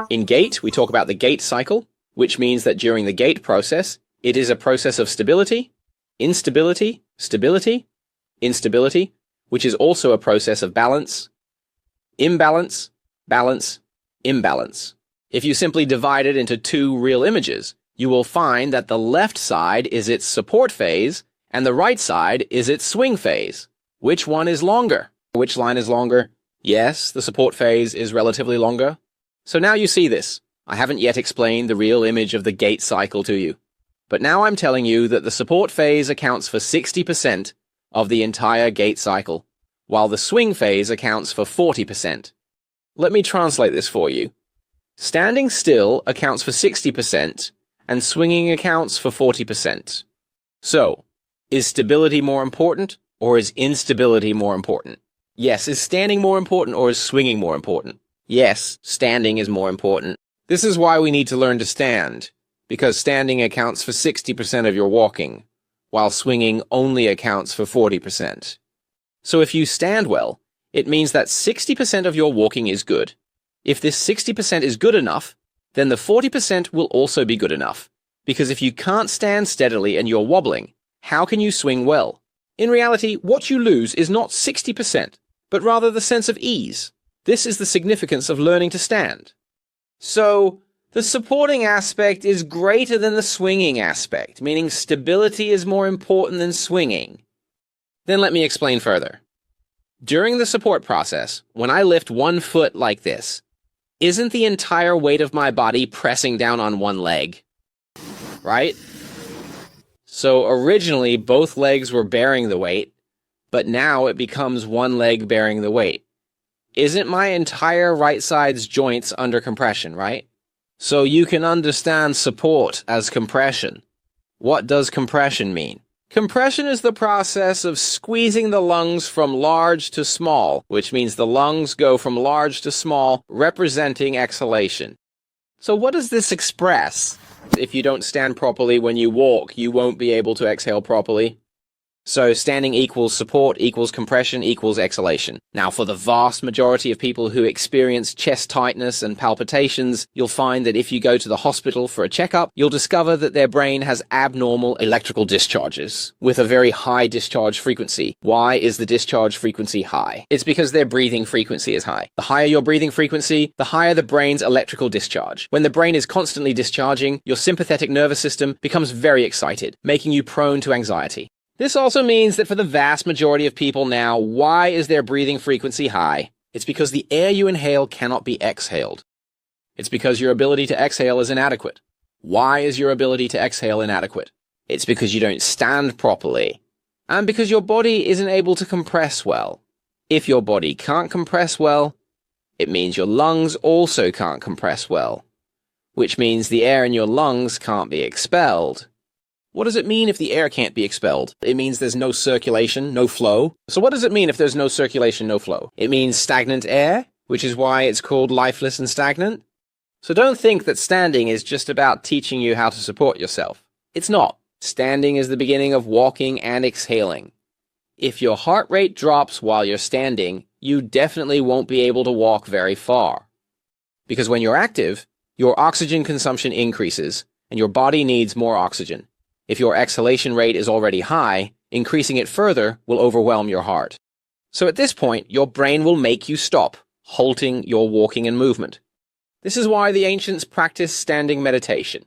In gait, we talk about the gait cycle, which means that during the gait process, it is a process of stability, instability, stability, instability, which is also a process of balance, imbalance, balance, imbalance. If you simply divide it into two real images, you will find that the left side is its support phase and the right side is its swing phase. Which one is longer? Which line is longer? Yes, the support phase is relatively longer. So now you see this. I haven't yet explained the real image of the gait cycle to you. But now I'm telling you that the support phase accounts for 60% of the entire gait cycle, while the swing phase accounts for 40%. Let me translate this for you. Standing still accounts for 60%, and swinging accounts for 40%. So, is stability more important, or is instability more important? Yes, is standing more important, or is swinging more important? Yes, standing is more important. This is why we need to learn to stand, because standing accounts for 60% of your walking, while swinging only accounts for 40%. So if you stand well, it means that 60% of your walking is good. If this 60% is good enough, then the 40% will also be good enough. Because if you can't stand steadily and you're wobbling, how can you swing well? In reality, what you lose is not 60%, but rather the sense of ease. This is the significance of learning to stand. So, the supporting aspect is greater than the swinging aspect, meaning stability is more important than swinging. Then let me explain further. During the support process, when I lift one foot like this, isn't the entire weight of my body pressing down on one leg? Right? So originally, both legs were bearing the weight, but now it becomes one leg bearing the weight. Isn't my entire right side's joints under compression, right? So you can understand support as compression. What does compression mean? Compression is the process of squeezing the lungs from large to small, which means the lungs go from large to small, representing exhalation. So what does this express? If you don't stand properly when you walk, you won't be able to exhale properly. So standing equals support equals compression equals exhalation. Now, for the vast majority of people who experience chest tightness and palpitations, you'll find that if you go to the hospital for a checkup, you'll discover that their brain has abnormal electrical discharges with a very high discharge frequency. Why is the discharge frequency high? It's because their breathing frequency is high. The higher your breathing frequency, the higher the brain's electrical discharge. When the brain is constantly discharging, your sympathetic nervous system becomes very excited, making you prone to anxiety. This also means that for the vast majority of people now, why is their breathing frequency high? It's because the air you inhale cannot be exhaled. It's because your ability to exhale is inadequate. Why is your ability to exhale inadequate? It's because you don't stand properly, and because your body isn't able to compress well. If your body can't compress well, it means your lungs also can't compress well, which means the air in your lungs can't be expelled. What does it mean if the air can't be expelled? It means there's no circulation, no flow. So what does it mean if there's no circulation, no flow? It means stagnant air, which is why it's called lifeless and stagnant. So don't think that standing is just about teaching you how to support yourself. It's not. Standing is the beginning of walking and exhaling. If your heart rate drops while you're standing, you definitely won't be able to walk very far. Because when you're active, your oxygen consumption increases, and your body needs more oxygen. If your exhalation rate is already high, increasing it further will overwhelm your heart. So at this point, your brain will make you stop, halting your walking and movement. This is why the ancients practiced standing meditation,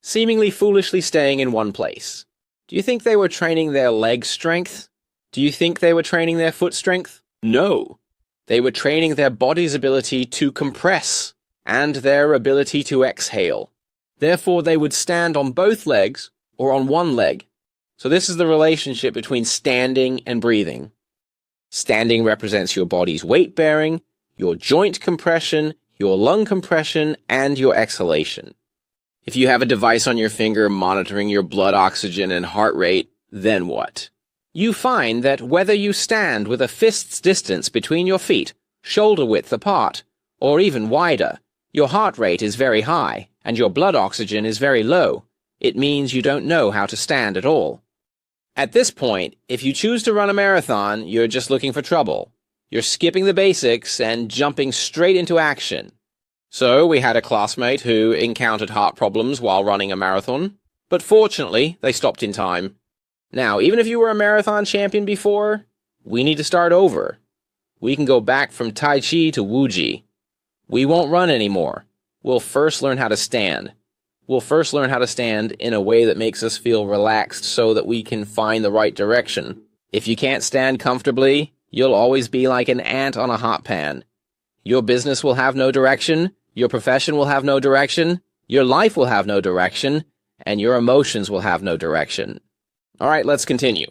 seemingly foolishly staying in one place. Do you think they were training their leg strength? Do you think they were training their foot strength? No. They were training their body's ability to compress and their ability to exhale. Therefore, they would stand on both legs or on one leg. So this is the relationship between standing and breathing. Standing represents your body's weight bearing, your joint compression, your lung compression, and your exhalation. If you have a device on your finger monitoring your blood oxygen and heart rate, then what? You find that whether you stand with a fist's distance between your feet, shoulder width apart, or even wider, your heart rate is very high, and your blood oxygen is very low. It means you don't know how to stand at all. At this point, if you choose to run a marathon, you're just looking for trouble. You're skipping the basics and jumping straight into action. So we had a classmate who encountered heart problems while running a marathon, but fortunately they stopped in time. Now, even if you were a marathon champion before, we need to start over. We can go back from Tai Chi to Wuji. We won't run anymore. We'll first learn how to stand. We'll first learn how to stand in a way that makes us feel relaxed so that we can find the right direction. If you can't stand comfortably, you'll always be like an ant on a hot pan. Your business will have no direction, your profession will have no direction, your life will have no direction, and your emotions will have no direction. All right, let's continue.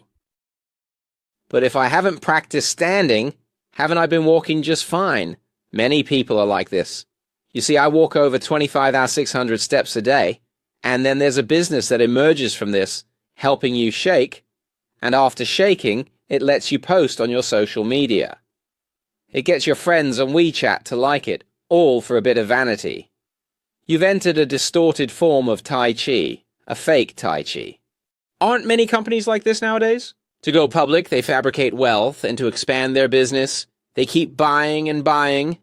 But if I haven't practiced standing, haven't I been walking just fine? Many people are like this. You see, I walk over 25,600 steps a day, and then there's a business that emerges from this, helping you shake, and after shaking, it lets you post on your social media. It gets your friends on WeChat to like it, all for a bit of vanity. You've entered a distorted form of Tai Chi, a fake Tai Chi. Aren't many companies like this nowadays? To go public, they fabricate wealth, and to expand their business, they keep buying and buying.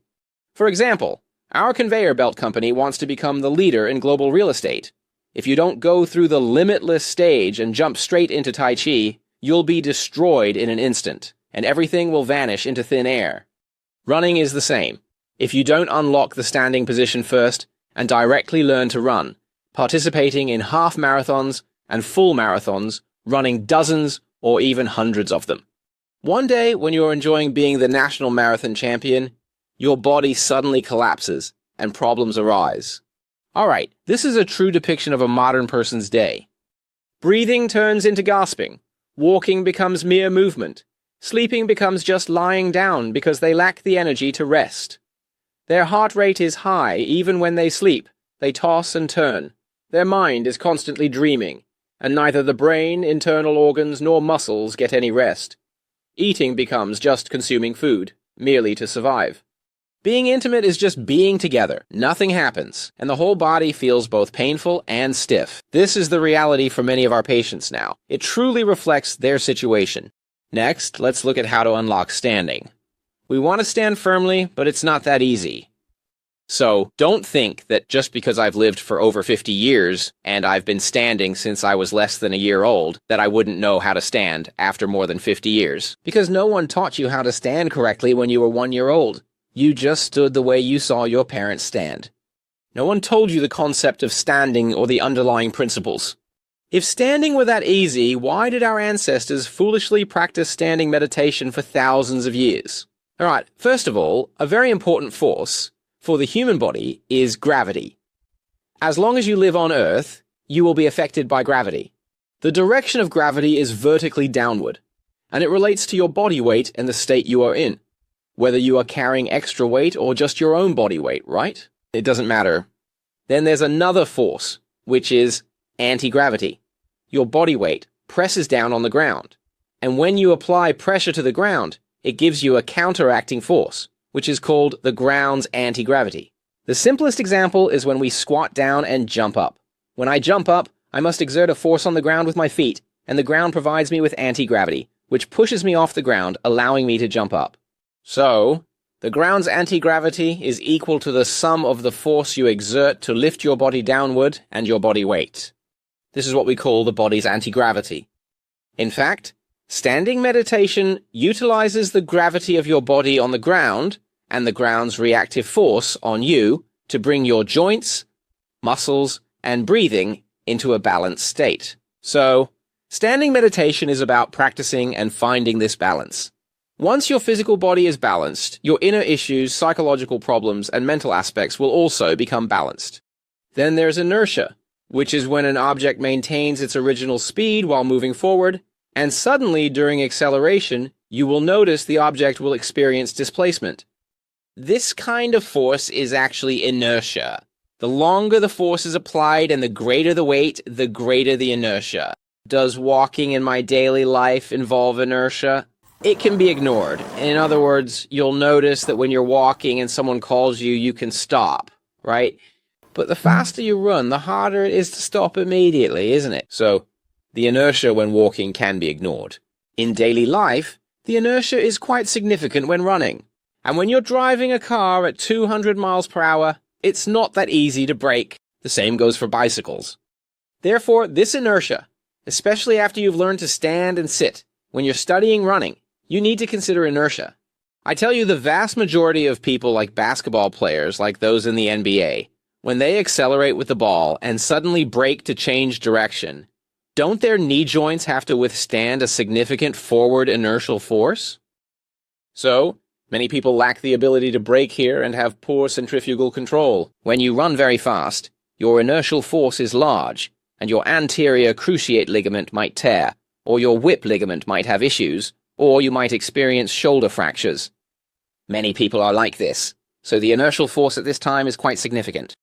For example, our conveyor belt company wants to become the leader in global real estate. If you don't go through the limitless stage and jump straight into Tai Chi, you'll be destroyed in an instant, and everything will vanish into thin air. Running is the same. If you don't unlock the standing position first and directly learn to run, participating in half marathons and full marathons, running dozens or even hundreds of them. One day, when you're enjoying being the national marathon champion, your body suddenly collapses and problems arise. Alright, this is a true depiction of a modern person's day. Breathing turns into gasping. Walking becomes mere movement. Sleeping becomes just lying down because they lack the energy to rest. Their heart rate is high even when they sleep. They toss and turn. Their mind is constantly dreaming, and neither the brain, internal organs, nor muscles get any rest. Eating becomes just consuming food, merely to survive. Being intimate is just being together. Nothing happens, and the whole body feels both painful and stiff. This is the reality for many of our patients now. It truly reflects their situation. Next, let's look at how to unlock standing. We want to stand firmly, but it's not that easy. So, don't think that just because I've lived for over 50 years, and I've been standing since I was less than a year old, that I wouldn't know how to stand after more than 50 years. Because no one taught you how to stand correctly when you were 1 year old. You just stood the way you saw your parents stand. No one told you the concept of standing or the underlying principles. If standing were that easy, why did our ancestors foolishly practice standing meditation for thousands of years? Alright, first of all, a very important force for the human body is gravity. As long as you live on Earth, you will be affected by gravity. The direction of gravity is vertically downward, and it relates to your body weight and the state you are in. Whether you are carrying extra weight or just your own body weight, right? It doesn't matter. Then there's another force, which is anti-gravity. Your body weight presses down on the ground, and when you apply pressure to the ground, it gives you a counteracting force, which is called the ground's anti-gravity. The simplest example is when we squat down and jump up. When I jump up, I must exert a force on the ground with my feet, and the ground provides me with anti-gravity, which pushes me off the ground, allowing me to jump up. So, the ground's anti-gravity is equal to the sum of the force you exert to lift your body downward and your body weight. This is what we call the body's anti-gravity. In fact, standing meditation utilizes the gravity of your body on the ground and the ground's reactive force on you to bring your joints, muscles, and breathing into a balanced state. So, standing meditation is about practicing and finding this balance. Once your physical body is balanced, your inner issues, psychological problems, and mental aspects will also become balanced. Then there's inertia, which is when an object maintains its original speed while moving forward, and suddenly during acceleration, you will notice the object will experience displacement. This kind of force is actually inertia. The longer the force is applied and the greater the weight, the greater the inertia. Does walking in my daily life involve inertia? It can be ignored. In other words, you'll notice that when you're walking and someone calls you, you can stop, right? But the faster you run, the harder it is to stop immediately, isn't it? So, the inertia when walking can be ignored. In daily life, the inertia is quite significant when running. And when you're driving a car at 200 miles per hour, It's not that easy to brake. The same goes for bicycles. Therefore, this inertia, especially after you've learned to stand and sit, when you're studying running, you need to consider inertia. I tell you, the vast majority of people like basketball players, like those in the NBA, when they accelerate with the ball and suddenly brake to change direction, don't their knee joints have to withstand a significant forward inertial force? So, many people lack the ability to brake here and have poor centrifugal control. When you run very fast, your inertial force is large, and your anterior cruciate ligament might tear, or your whip ligament might have issues, or you might experience shoulder fractures. Many people are like this, so the inertial force at this time is quite significant.